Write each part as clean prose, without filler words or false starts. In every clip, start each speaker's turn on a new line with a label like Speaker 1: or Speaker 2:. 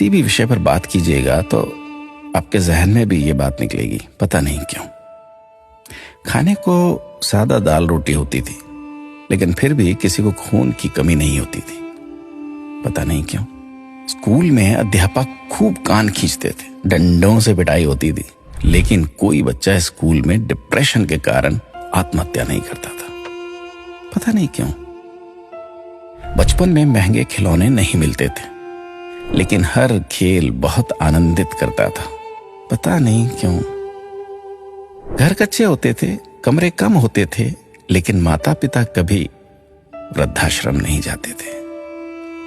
Speaker 1: किसी भी विषय पर बात कीजिएगा तो आपके जहन में भी ये बात निकलेगी, पता नहीं क्यों। खाने को सादा दाल रोटी होती थी, लेकिन फिर भी किसी को खून की कमी नहीं होती थी, पता नहीं क्यों। स्कूल में अध्यापक खूब कान खींचते थे, डंडों से पिटाई होती थी, लेकिन कोई बच्चा स्कूल में डिप्रेशन के कारण आत्महत्या नहीं करता था, पता नहीं क्यों। बचपन में महंगे खिलौने नहीं मिलते थे, लेकिन हर खेल बहुत आनंदित करता था, पता नहीं क्यों। घर कच्चे होते थे, कमरे कम होते थे, लेकिन माता पिता कभी वृद्धाश्रम नहीं जाते थे,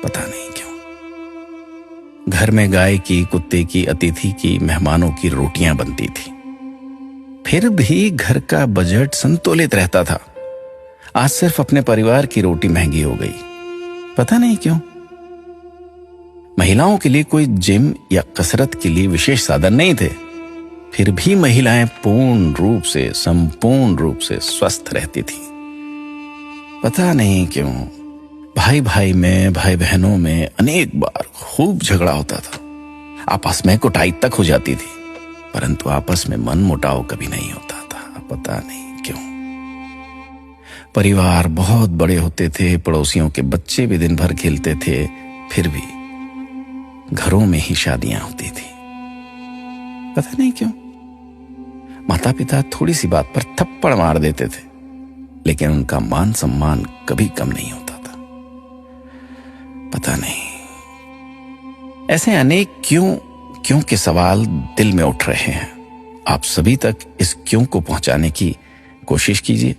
Speaker 1: पता नहीं क्यों। घर में गाय की, कुत्ते की, अतिथि की, मेहमानों की रोटियां बनती थी, फिर भी घर का बजट संतुलित रहता था। आज सिर्फ अपने परिवार की रोटी महंगी हो गई, पता नहीं क्यों। महिलाओं के लिए कोई जिम या कसरत के लिए विशेष साधन नहीं थे, फिर भी महिलाएं पूर्ण रूप से, संपूर्ण रूप से स्वस्थ रहती थी, पता नहीं क्यों। भाई भाई में, भाई बहनों में अनेक बार खूब झगड़ा होता था, आपस में कुटाई तक हो जाती थी, परंतु आपस में मन मुटाव कभी नहीं होता था, पता नहीं क्यों। परिवार बहुत बड़े होते थे, पड़ोसियों के बच्चे भी दिन भर खेलते थे, फिर भी घरों में ही शादियां होती थी, पता नहीं क्यों। माता पिता थोड़ी सी बात पर थप्पड़ मार देते थे, लेकिन उनका मान सम्मान कभी कम नहीं होता था, पता नहीं। ऐसे अनेक क्यों के सवाल दिल में उठ रहे हैं। आप सभी तक इस क्यों को पहुंचाने की कोशिश कीजिए।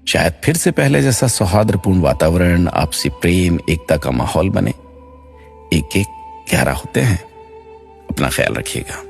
Speaker 1: शायद फिर से पहले जैसा सौहार्दपूर्ण वातावरण, आपसी प्रेम, एकता का माहौल बने। एक एक 11 होते हैं। अपना ख्याल रखिएगा।